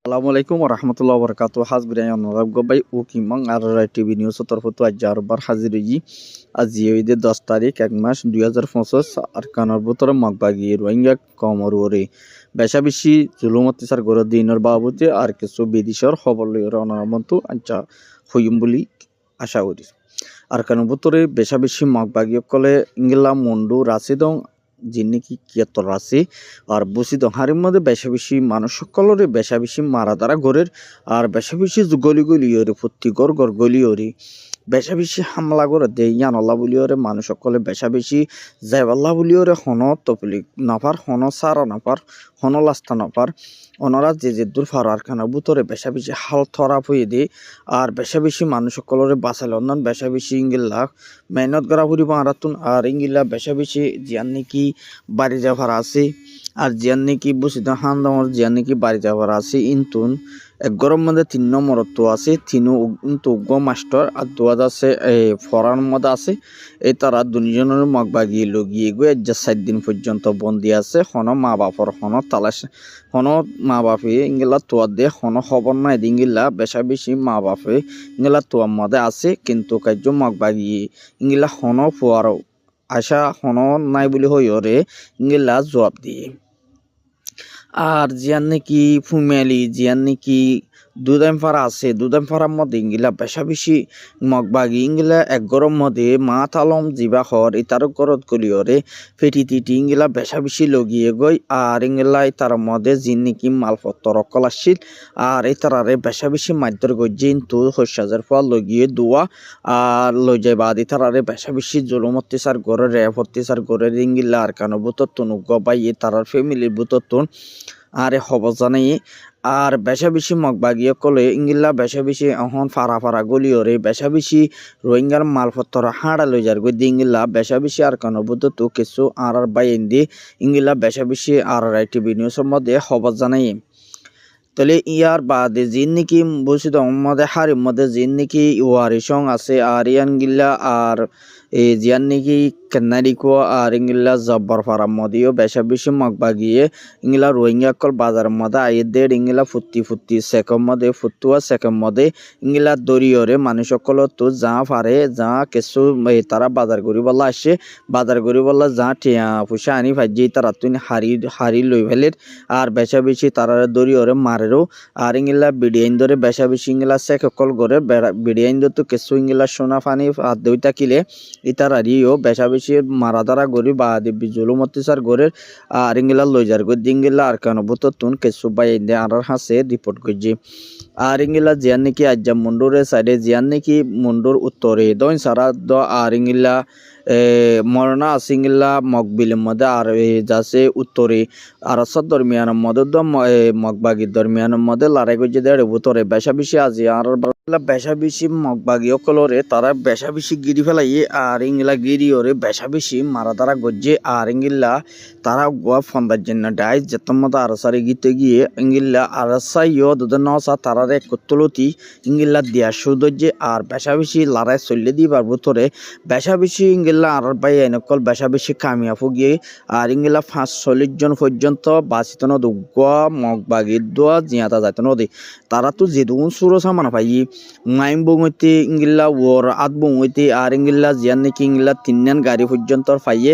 আসসালামু আলাইকুম রহমতুল্লাহ বরকাত হাজবির অনুরাগ গবাই ও কিমাং আর টিভি নিউজ তরফত আজ আরবার হাজির হই আজি ঈদের 10 তারিখ 1 মাস 2025 আর কানার ভিতরে মগবাগি রোহিঙ্গা কমরুরে বেশা বেশি জুলুম অত্যাচার করে দিনের বাবদে আর কিছু বিদেশের খবর লইয়া অনারমন্ত আচ্ছা হইম বলি আশা করি আর কানার ভিতরে বেশা বেশি মগবাগি কলে ইংলা মন্ডু রাশিদং যিনি কি কিয়তর আছে আর বসি হারের মধ্যে বেশা বেশি মানুষ সকলের বেশা বেশি মারা দ্বারা ঘরের আর বেশা বেশি গলি গলিওরে প্রতি গড় গলিওরে বেশা বেশি হামলা করে দে ইয়ানল্লা বলিওরে মানুষ সকলে বেশা বেশি জাইবাল্লা বলিওরে হন তপলিক নাফার হন সারা নাফার হন লাস্তা নাফার ওনারা যে দূর ফারার খানা বুতরে বেশা বেশি হাল থরা হয়ে দে আর বেশা বেশি মানুষ সকলের বাঁচাল অন্যান্য বেশা বেশি ইঙ্গিল্লা মেহনত করা ফুরিব আরাতুন আর ইঙ্গিল্লা বেশা বেশি জিয়ান নাকি বাড়ি যাওয়ার আছে আর জিয়ান নাকি বসিত হান দামর জিয়ান নাকি বাড়ি যাওয়ার আছে ইন্তুন এক গরম মধ্যে 3 নম্বর তো আছে তিনও কিন্তু মাস্টার আর 2 আছে ফরান মধ্যে আছে এই তারা দুজনের মগবাগি লগিয়ে গিয়ে 4 দিন পর্যন্ত বন্দি আছে হন মা বাপর হন তালাশ হন মা বাপে ইংলা তোয়া দে হন খবর নাই দিঙ্গিলা বেশা বেশি মা বাপে ইংলা তোয়ার মধ্যে আছে কিন্তু কার্য মগবাগি ইংলা হন ফুয়ার আশা হন নাই বলে হইরে ইংলা জবাব দিয়ে আর জিয়ান নাকি ফুমেলি জিয়ান নাকি দুদাম ফারা আছে দুদাম ফারার মধ্যে ইংলা বেশা বেশি মগবাগি ইংলা এক গরম মধ্যে মা তালম জিবা হর ইতার গরত গলিয়রে ফেটি তিটি ইংলা বেশা বেশি লগিয়ে গই আর ইংলা ইতার মধ্যে জিন নাকি মালপত্র রকল আসছিল আর ইতারারে বেশা বেশি মাধ্যর গজিন তো হস্যাজের ফল লগিয়ে দোয়া আর লই যায় বাদ ইতারারে বেশা বেশি জুলুম অত্যাচার করে রেপ অত্যাচার করে ইংলা আর কানো বুতত্তন গবাই তারার ফ্যামিলির বুতত্তন আরে খবর জানাই আর বেশা বেশি মগবাগিয়ে কলে ইংলা বেশা বেশি এখন ফারা গলিওরে বেশা বেশি রোহিঙ্গার মালপত্র হাঁড়া লই যার গই ইংলা বেশা বেশি আর কানো বুদ্ধ তো কিছু আর বাইন দি ইংলা বেশা বেশি আর টিভি নিউজের মধ্যে খবর জানাই তাহলে ইয়ার বাদে জিন নাকি বসিত মধ্যে হারির মধ্যে জিন নাকি ওয়ারিসং আছে আর ইয়ান গিল্লা আর এই জিয়ান নাকি কেন্নারিকো আর ইংলা জব্বর ফারাম মধ্যেও বেশা বেশি মগবাগিয়ে ইংলা রোহিঙ্গা কল বাজার মধ্যে আইয়ে দেড় ইংলা ফুটি সেকম মধ্যে ফুটুয়া সেকম মধ্যে ইংলা দরিয়রে মানুষ সকল তো যা ফারে যা কিছু তারা বাজার করি বলা আসে বাজার করি বলা যা টিয়া পয়সা আনি ভাজি তারা তুই হারি লই ফেলের আর বেশা বেশি তারা দরিয়রে মারেরও আর ইংলা বিডিয়াইন ধরে বেশা বেশি ইংলা সেকল করে বিডিয়াইন তো কিছু ইংলা সোনা ফানি আর দই থাকিলে ইতারারিও বেশা বেশি মারা দ্বারা গরি বা দিব্যি জুলুম অত্যাচার গরের আর ইংলা লইজার গো দিঙ্গিলা আর কানো বুততুন কিছু বাই দে আর হাসে রিপোর্ট করছি আর ইংলা জিয়ান নাকি আজ্জা মুন্ডুরে সাইডে জিয়ান নাকি মুন্ডুর উত্তরে দইন সারা দ আর ইংলা মরনা সিংলা মগবিলের মধ্যে আর যাচ্ছে উত্তরে আর সব দরমিয়ানের মধ্যে দ মগবাগির দরমিয়ানের মধ্যে লড়াই করছে দেড় উত্তরে বেশা বেশি আজি আর বেশা বেশি মগবাগি অকলরে তারা বেশা বেশি গিরি ফেলাই আর ইংলা গিরি ওরে বেশা বেশি মারা তারা গজ্জে আর ইংলা তারা গোয়া ফন্দার জন্য ডাই যেতম মতো আরসারে গিতে গিয়ে ইংলা আরসাইও দুধ নসা তারার এক কত্তলতি ইংলা দিয়া সুদর্যে আর বেশা বেশি লড়াই চললে দিবার ভিতরে বেশা বেশি ইংলা আর বাই এনেকল বেশা বেশি কামিয়াফু গিয়ে আর ইংলা 45 জন পর্যন্ত বাঁচিত নদ গোয়া মগবাগির দোয়া জিয়াতা যাইত নদী তারা তো যেদুন সুরো সামান পাই মাইম বঙইতে ইংলা ওর আত বঙইতে আর ইংলা জিয়ান নাকি ইংলা 3 গাড়ি পর্যন্ত পাইয়ে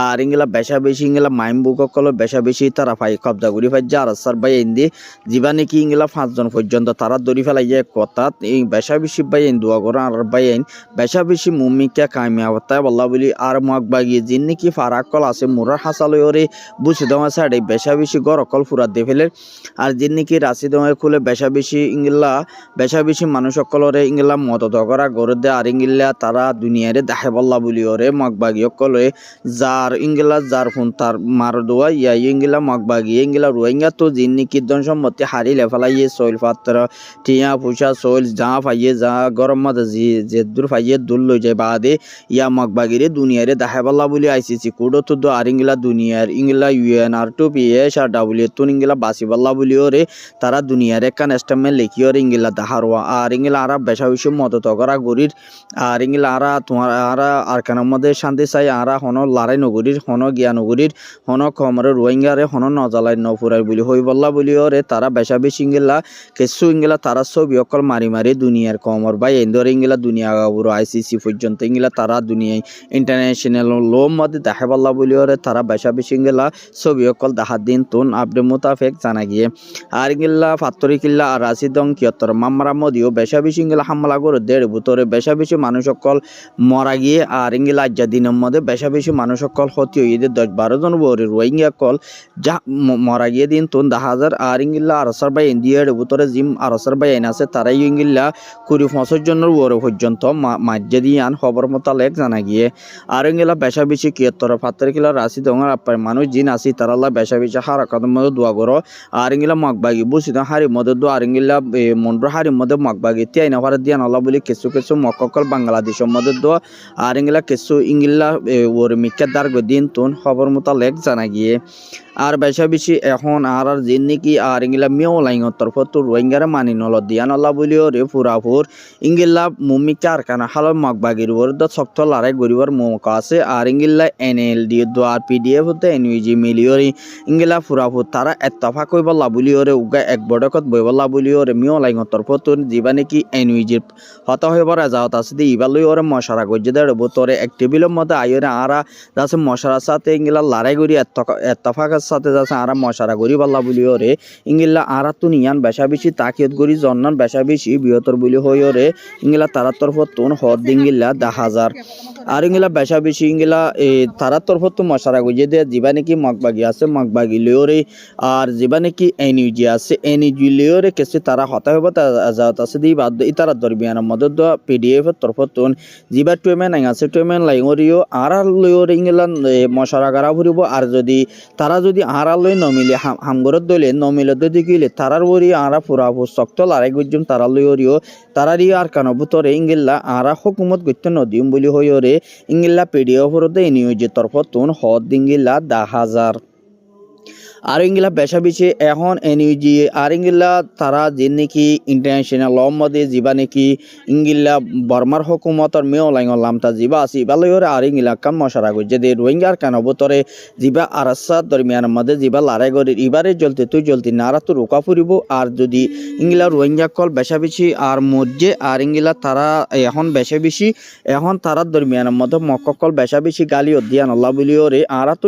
আর ইংলা বেশা বেশি ইংলা মাইম বুকল বেশা বেশি তারা পাই কবজা করি পাই যার সার বাই এনে যিবা নাকি ইংলা 5 জন পর্যন্ত তারা দড়ি ফেলাইয়ে কথা এই বেশা বেশি বাই এন দোয়া করা আর বাই এন বেশা বেশি মুমিকা কামিয়াবতায় বল্লা বলি আর মগবাগি জিন নাকি ফারাকল আছে মুরার হাসালয় ওরে বুঝে দেওয়া সাইডে বেশা বেশি গরকল ফুরা দে ফেলে আর জিন নাকি রাশি দেওয়া খুলে বেশা বেশি ইংলা বেশা বেশি মানুষ সকলরে ইংলা মদত করা গড়ে দে আর ইংলা তারা দুনিয়ারে দেখে বল্লা বলি ওরে মগবাগি সকলে যার ইংলা যার ফোন তার মার দোয়া ইয়া ইংলা মগবাগি ইংলা রোহিঙ্গা তো জিন নাকি দন সম্মতি হারি লেফালাইয়ে সইল পাত্র টিয়া পয়সা সইল যা পাইয়ে যা গরম মধ্যে যে দূর পাইয়ে দূর লই যায় বাদে ইয়া মগবাগি বাগিরে দুনিয়ারে দেখাবাল্লা বলে আইসিসি কোডত তো আর ইংলা দুনিয়ার ইংলা UNR2PSRW তুন ইংলা বাসিবাল্লা বলিও রে তারা দুনিয়ার একখান স্টেটমেন্ট লিখিও রে ইংলা দাহারওয়া আর ইংলা আরা বেশা বেশি মদত করা গরির আর ইংলা আরা তোমার আরা আর কানের মধ্যে শান্তি চাই আরা হন লড়াই নগরীর হন জ্ঞান নগরীর হন কমরে রোহিঙ্গারে হন নজালাই নফুরাই বলি হইবল্লা বলিও রে তারা বেশা বেশি ইংলা কিছু ইংলা তারা ছবি অকল মারি মারি দুনিয়ার কমর বাই এন্দর ইংলা দুনিয়া গাবুর ICC পর্যন্ত ইংলা তারা দুনিয়ায় ইন্টারন্যাশনাল লো মধ্যে দেখাবাল্লা বলিও রে তারা বেশা বেশি ইংলা ছবি অকল দেখার দিন তুন আপডে মোতাফেক জানা গিয়ে আর ইংলা ফাত্তরি কিল্লা আর রাশিদং কিয়ত্তর মামরা মদিও বেশা বেশি ইংলা হামলা করে দেড় ভিতরে বেশা বেশি মানুষ অকল মরা গিয়ে আর ইংলা আজ্জা দিনের মধ্যে বেশা বেশি মানুষ অকল ক্ষতি হয়ে 10-12 জন বরে রোহিঙ্গা কল যা মরা গিয়ে দিন তুন 10,000 আর ইংলা আরসার বাই ইন্ডিয়ার ভিতরে জিম আরসার বাই আইন আছে তারাই ইংলা 20-25 জনের ওরে পর্যন্ত মাজ্জা দিয়ান খবর মোতালেক জানা গিয়ে আর ইংলা বেশা বেশি কিয়ত্তর ফাত্তরি কিল্লা রাশিদং আপার মানুষ জিন আসি তারাল্লা বেশা বেশি হারাকাতের মধ্যে দোয়া করো আর ইংলা মগবাগি বুঝিত হারি মধ্যে দো আর ইংলা মন্ড্র হারি মধ্যে মগবাগি তিয়াই না ভারত দিয়ান আল্লাহ বলি কিছু কিছু মক্কল বাংলাদেশের মধ্যে দো আর ইংলা কিছু ইংলা ওর মিক্কা দার দিন তুন খবর মোতালেক জানা গিয়ে আর বেশা বেশি এখন আর জিন নাকি আর ইংলা মেও লাইঙর তরফ তো রোহিঙ্গারে মানি নল দিয়ান আল্লাহ বলিও রে ফুরাফুর ইংলা মুমিকা আর কানা হাল মগবাগির ওর দ শক্ত লড়াই গরিবার মৌকা আছে আর ইংলা NLD দো আর PDF হতে NUG মিলিয়রি ইংলা ফুরাফুর তারা এত্তফাক হইব লাবুলিও রে উগা এক বড়কত বইব লাবুলিও রে মেও লাইঙর তরফ তো জিবা নাকি NUG হত হইবার যাওত আছে দি ইবালই ওরে মশারা গজ্জে দেড় বোতরে এক টেবিলের মধ্যে আইরে আরা যাচ্ছে মশারার সাথে ইংলা লড়াই গরি এত্তফাক সাথে যাচ্ছে আরা মশারা গরি বাল্লা বলিও রে ইংলা আরা তো নিয়ান বেশা বেশি তাকিয়ত গরি জন্নান বেশা বেশি বৃহত্তর বলি হইও রে ইংলা তারার তরফ তোন হদ দিঙ্গিল্লা 10,000 আর ইংলা বেশা বেশি ইংলা তারার তরফ তো মশারা গজে দে জিবা নাকি মগবাগি আছে মগবাগি লিও রে আর জিবা নাকি NUG আছে NUG লিও রে কেসে তারা হতা হইব যাওত আছে দি বাদ ইতারা দরবিয়ানের মধ্যে দ PDF এর তরফ তোন জিবা টুমেন আছে টুমেন লাইঙরিও আর লিও রে ইংলা মশারা গারা ফুরিব আর যদি তারা যদি আড়ালই নমিলে হামগরত দলে নমিলে যদি গিলে তারার ওরি আরা ফুরাবো শক্ত লড়াই গুজুম তারা লইরিও তারারি আর কানো ভিতরে ইংলা আরা হুকুমত গত্য নদিম বলি হইরে ইংলা PDF হরতে নিউজের তরফ তুন হদ দিঙ্গিলা 10,000 আর ইংলা বেশা বেশি এখন NUG আর ইংলা তারা যে নাকি ইন্টারন্যাশনাল ল মধ্যে যাবা নাকি ইংলা বর্মার হুকুমতর মেও লাইলাম তা যাবা আছে ইবালয়র আর ইংলা কাম মশারা গজে দে রোহিঙ্গার কান অবতরে যাবা আরাসা দরমিয়ানের মধ্যে যাবা লড়াই করে এবারে জ্বলতে নারা তো রোকা ফুরিব আর যদি ইংলা রোহিঙ্গা কল বেশা বেশি আর মধ্যে আর ইংলা তারা এখন বেশা বেশি এখন তারা দরমিয়ানের মধ্যে মক্কল বেশা বেশি গালি অধ্যায়ন আল্লাহ বলিও রে আরা তো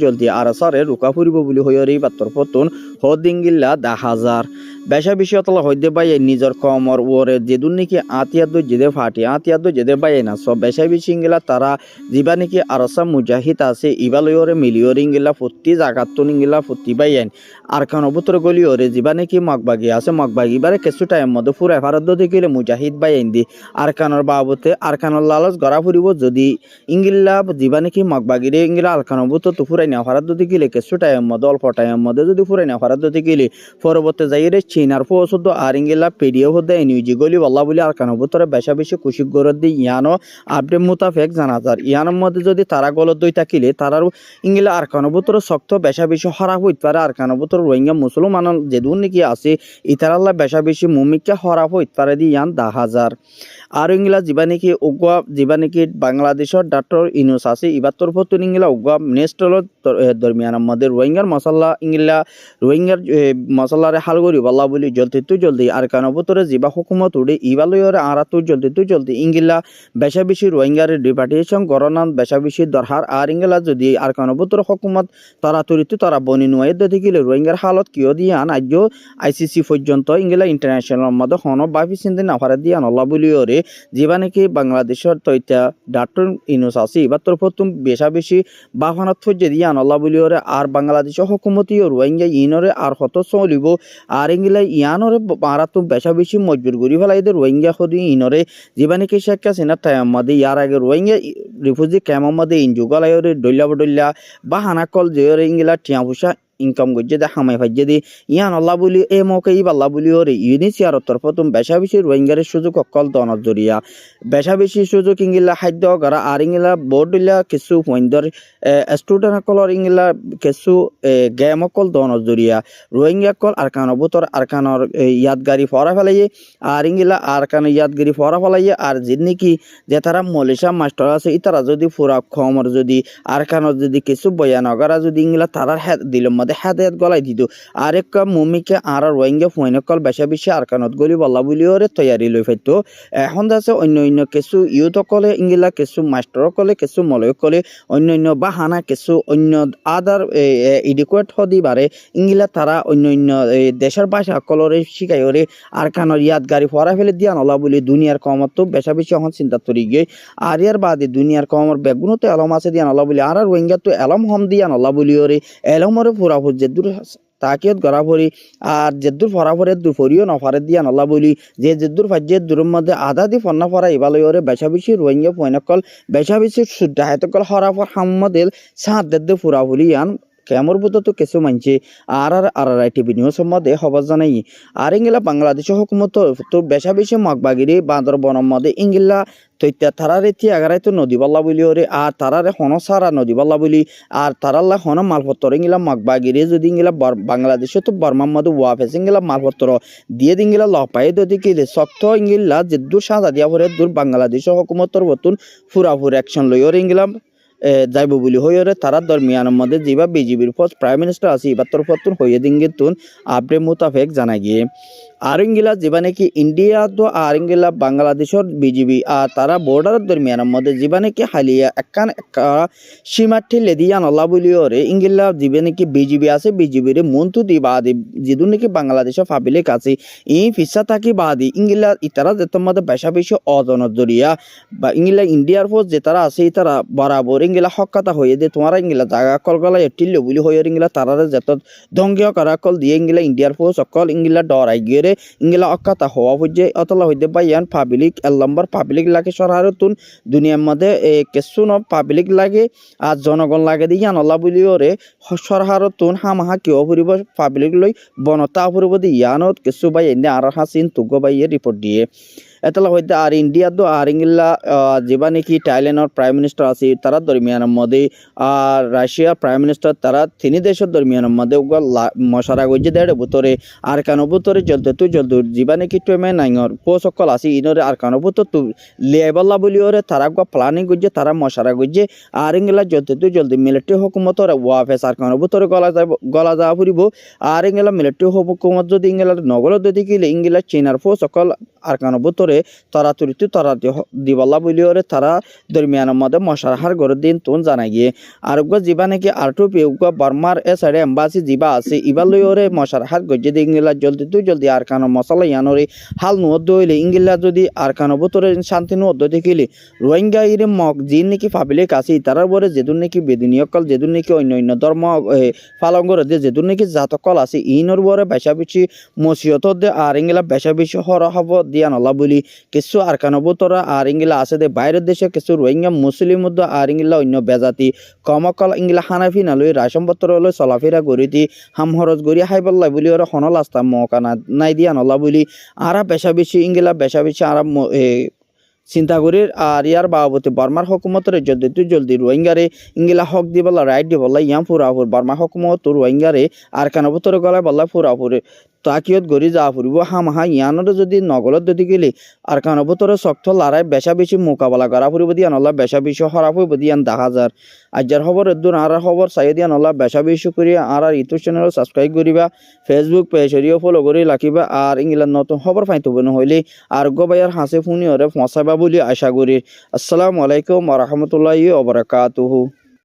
জ্বলতে আরাসারে রোকা ফুরিব বলি হইরে বাত্তর পতন হদিঙ্গিল্লা 10,000 বেশা বেশি অতলা হইতে বাই নিজের কমর ওরে যেদুন নাকি আতিয়াদ যেদে ফাটি আতিয়াদ যেদে বাই না সব বেশা বেশি ইংলা তারা জিবা নাকি আরসা মুজাহিদ আছে ইবালয়রে মিলিয়র ইংলা ফুটি জাগাত ইংলা ফুটি বাইন আর কান অবতর গলিয়রে জিবা নাকি মগবাগি আছে মগবাগি বারে কিছু টাইম মধ্যে ফুরায় ফারাদ দেখিলে মুজাহিদ বাইন দি আর কানর বাবতে আর কানর লালচ গড়া ফুরিব যদি ইংলা জিবা নাকি মগবাগিরে ইংলা আর কান অবতর তো ফুরাই না ফারাদ দেখিলে কিছু টাইম মধ্যে অল্প টাইম মধ্যে যদি ফুরাই না ফারাদ দেখিলে পরবর্তী যাইরে চীনার পৌঁছদ আর ইংলা PDF হতে NUG গলি বল্লা বলি আর কান অবতরে বেশা বেশি খুশি গরদ দি ইয়ানো আপডেট মোতাবেক জানা যার ইয়ানোর মধ্যে যদি তারা গলত দই থাকিলে তারার ইংলা আর কান অবতরে শক্ত বেশা বেশি হরা হইতে পারে আর কান অবতর রোহিঙ্গা মুসলমান যেদুন নাকি আছে ইতারাল্লা বেশা বেশি মুমিকা হরা হইতে পারে দি ইয়ান 10,000 আর ইংলা জিবা নাকি বাংলাদেশের ডক্টর ইনুস আছে ইবার তরফ তো ইংলা উগা নেস্টল দরমিয়ানের মধ্যে রোহিঙ্গার মশলা ইংলা রোহিঙ্গার মশলারে হাল করি বল্লা বলি জলদি আর কান অবতরে জিবা হুকুমত উড়ে ইবালয়রে আরা তো জলদি ইংলা বেশা বেশি রোহিঙ্গার ডিপার্টেশন গরনান বেশা বেশি দরহার আর ইংলা যদি আর কান অবতরে হুকুমত তারা তরিতে তারা বনি নুয়ে দেখিলে রোহিঙ্গার হালত কিয় দিয়ান আজ ICC পর্যন্ত ইংলা ইন্টারন্যাশনাল মধ্যে হন বাফি চিন্তা না ফারা দিয়ান আল্লাহ বলিওরে যেবা নাকি বাংলাদেশের তৈতা ডক্টর ইনুস আছে এবার তরফ তুমি বেশা বেশি বাফানাত ফজে দিয়ান আল্লাহ বলিওরে আর বাংলাদেশের হুকুমতীয় রোহিঙ্গা ইনরে আর হত চলিব আর ইংলা ইয়ানরে মারা তো বেশা বেশি মজবুর করি ফেলা এদের রোহিঙ্গা সদি ইনরে যেবা নাকি শেখ হাসিনার টাইম মধ্যে ইয়ার আগে রোহিঙ্গা রিফিউজি ক্যাম্পের মধ্যে ইনজুগলায়রে ডল্লা বা হানাকল যে ইংলা টিয়া পয়সা ইনকাম গজ্জে দে হামাই ফাজ্জে দি ইয়ান আল্লাহ বলি এ মৌকে ইব আল্লাহ বলি ওরে ইউনিসিয়ার তরফতুম বেশা বেশি রোহিঙ্গারের সুযোগ অকল দনত জরিয়া বেশা বেশি সুযোগ ইংলা খাদ্য গড়া আর ইংলা বোর্ডিলা কিছু পয়েন্টর স্টুডেন্ট অকলর ইংলা কিছু গেম অকল দনত জরিয়া রোহিঙ্গা কল আরকানো বুতর আরকানর ইয়াদগারি ফরা ফেলাইয়ে আর ইংলা আরকানো ইয়াদগারি ফরা ফেলাইয়ে আর যিনি যে তারা মলেশিয়া মাস্টার আছে ইতারা যদি ফুরা খমর যদি আরকানো যদি কিছু বয়ান অগারা যদি ইংলা তারার দিল মধ্যে হেদায়ত গলাই দিত আরেক মুমিকে আর রোহিঙ্গা ফোনকল বেশা বেশি আরকানত গলি বল্লা বলি ওরে তৈয়ারি লই ফাইতো এখন আছে অন্য কিছু ইউথ কলে ইংলা কিছু মাস্টার কলে কিছু মলয় কলে অন্য বাহানা কিছু অন্য আদার ইডিকুয়েট হদি বারে ইংলা তারা অন্য দেশের ভাষা কলরে শিখাই ওরে আরকানোর ইয়াদগারি ফরা ফেলে দিয়া নলা বলি দুনিয়ার কমত তো বেশা বেশি এখন চিন্তা তরি গিয়ে আর ইয়ার বাদে দুনিয়ার কমর বেগুনো তো এলম আছে দিয়া নলা বলি আর রোহিঙ্গা তো এলম হম দিয়া নলা বলি ওরে এলমরে ফুরা ফুর যে দূর তাকিয়ত গড়া ভরি আর যেদুর ফরাফরে দূর ফরিও নফারে দিয়া নলা বলি যে যেদুর ফাজ্যের দূরের মধ্যে আধা দি ফন্না ফরা ইবালয় ওরে বেশা বেশি রোহিঙ্গা পয়নকল বেশা বেশি সুদ্ধা হাতকল হরাফর হাম্মদেল সাত দেদ্দে ফুরা ফুলি ইয়ান কেমর বুতো তো কিছু মানছে আর টিভি নিউজ মধ্যে খবর জানাই আর ইংলা বাংলাদেশ হুকুমত তো বেশা বেশি মগবাগিরি বান্দর বনম মধ্যে ইংলা তৈত্যা তারারে তি আগারাই তো নদী বল্লা বলি ওরে আর তারারে হন সারা নদী বল্লা বলি আর তারাল্লা হন মালপত্র ইংলা মগবাগিরি যদি ইংলা বাংলাদেশে তো বর্মার মধ্যে ওয়াফেস ইংলা মালপত্র দিয়ে দিংলা লপাই যদি কি শক্ত ইংলা যে দূর সাজা দিয়া পরে দূর বাংলাদেশ হুকুমতর বতুন ফুরাফুর অ্যাকশন লই ওরে ইংলা যাইব বলি হইরে তারা দরমিয়ানের মধ্যে যেবা বিজেপির ফার্স্ট প্রাইম মিনিস্টার আছে এবার তরফতুন হইয়ে দিঙ্গে তুন আপডে মুতাফেক জানা গিয়ে আর ইংলা যেবা নাকি ইন্ডিয়া তো আর ইংলা বাংলাদেশের বিজেপি আর তারা বর্ডার দরমিয়ানের মধ্যে যেবা নাকি হালিয়া একান সীমা ঠেলে দিয়া নলা বলি ওরে ইংলা যেবা নাকি বিজেপি আছে বিজেপির মন্তু দি বাদে যেদু নাকি বাংলাদেশের পাবলিক আছে এই ফিসা থাকি বাদে ইংলা ইতারা যেতর মধ্যে বেশা বেশি অজনত জড়িয়া বা ইংলা ইন্ডিয়ার ফোর্স যে তারা আছে তারা বরাবর ইংলা হকাতা হয়ে দে তোমার ইংলা জায়গা কলগলা এটিল্য বলি হয়ে ইংলা তারা যত দঙ্গীয় করা কল দিয়ে ইংলা ইন্ডিয়ার ফোর্স অকল ইংলা ডরাই গিয়ে ইংলা অকাতা হওয়া হইছে অতলা হইতে বাইয়ান পাবলিক এলম্বর পাবলিক লাগে সরহারতুন দুনিয়ার মধ্যে কিছু ন পাবলিক লাগে আর জনগণ লাগে দিয়ে আনলা বলি ওরে সরহারতুন হামাহা কেউ ফুরিব পাবলিক লই বনতা ফুরিব দিয়ে ইয়ানত কিছু বাই এনে আর হাসিন তুগ বাইয়ে রিপোর্ট দিয়ে এতলা হইতে আর ইন্ডিয়া তো আর ইংলা যেবা নাকি থাইল্যান্ডের প্রাইম মিনিস্টার আছে তারা দরমিয়ানের মধ্যে আর রাশিয়া প্রাইম মিনিস্টার তারা তিনি দেশের দরমিয়ানের মধ্যে মশারা গজে দেড় ভিতরে আর কানো ভিতরে জলতে তুই জলতে যেবা নাকি টুমে নাইঙর পোসকল আছে ইনরে আর কানো ভিতর তু লিয়াইবল্লা বলি ওরে তারা প্লানিং গজে তারা মশারা গজে আর ইংলা জলতে তুই জলদি মিলিটারি হুকুমতর ওয়াফেস আর কানো ভিতরে গলা যাওয়া ফুরিব আর ইংলা মিলিটারি হুকুমত যদি ইংলা নগল যদি গেলে ইংলা চীনার পোসকল আর কানো ভিতরে তরাতুরিতে তরা দিবল্লা বলি ওরে তারা দরমিয়ানের মধ্যে মশার গড়ের দিন তুন জানা গিয়ে আর যা নাকি আর টু বর্মার এ সাইডে এম্বাসি যা আছে ইবার লই ওরে মশার হার গজ্জে দিয়ে ইংলা জলদি তুই জলদি আর কানো মশলা ইয়ানোরে হাল নুয়দ্দ হইলে ইংলা যদি আর কানো বোতরে শান্তি নুয়দ্দ দেখিলে রোহিঙ্গা ইরে মগ যি নাকি পাবলিক আছে তারার বরে যেদুন নাকি বেদিনীয়কল যেদুন নাকি অন্য ধর্ম পালন করে দিয়ে যেদুন নাকি জাতকল আছে ইনর বরে বেশা বেশি মসিয়ত দে আর ইংলা বেশা বেশি হর হব দিয়া নলা বলি কিছু আর কানবতরা আর ইংলা আছে দে বাইরের দেশে কিছু রোহিঙ্গা মুসলিম মধ্যে আর ইংলা অন্য বেজাতি কমকল ইংলা হানাফি নালই রাশনপত্র লই চলাফেরা গড়িতি হাম হরজ গড়ি হাইবল্লাই বলি ওরা হনল আস্তা মৌকা নাই দিয়া নলা বলি আর বেশা বেশি ইংলা বেশা বেশি আর চিন্তা করি আর ইয়ার বাবতে বর্মার হুকুমতরে জলদি রোহিঙ্গারে ইংলা হক দি বলা রাইট দি বলা ইয়াম ফুরাফুর বর্মা হুকুমত রোহিঙ্গারে আর কানবতরে গলায় বলা ফুরাফুরে তাকিয়ত গড়ি যা ফুরিব হামাহা ইয়ানোর যদি নগলত যদি গেলে আর কানবতরে শক্ত লড়াই বেশা বেশি মোকাবেলা করা ফুরিব দিয়া নলা বেশা বেশি হরা ফুরিব দিয়ান 10,000 আজার খবর এদুন আর খবর চাই দিয়া নলা বেশা বেশি করি আর ইউটিউব চ্যানেল সাবস্ক্রাইব করিবা ফেসবুক পেজরিও ফলো করে রাখিবা আর ইংল্যান্ড নতুন খবর পাইতে হইলে আর গোবাইয়ার হাসে ফোনি ওরে পৌঁছাবা বলি আশা করি। আসসালামু আলাইকুম ওয়া রাহমাতুল্লাহি ওয়া বারাকাতুহু।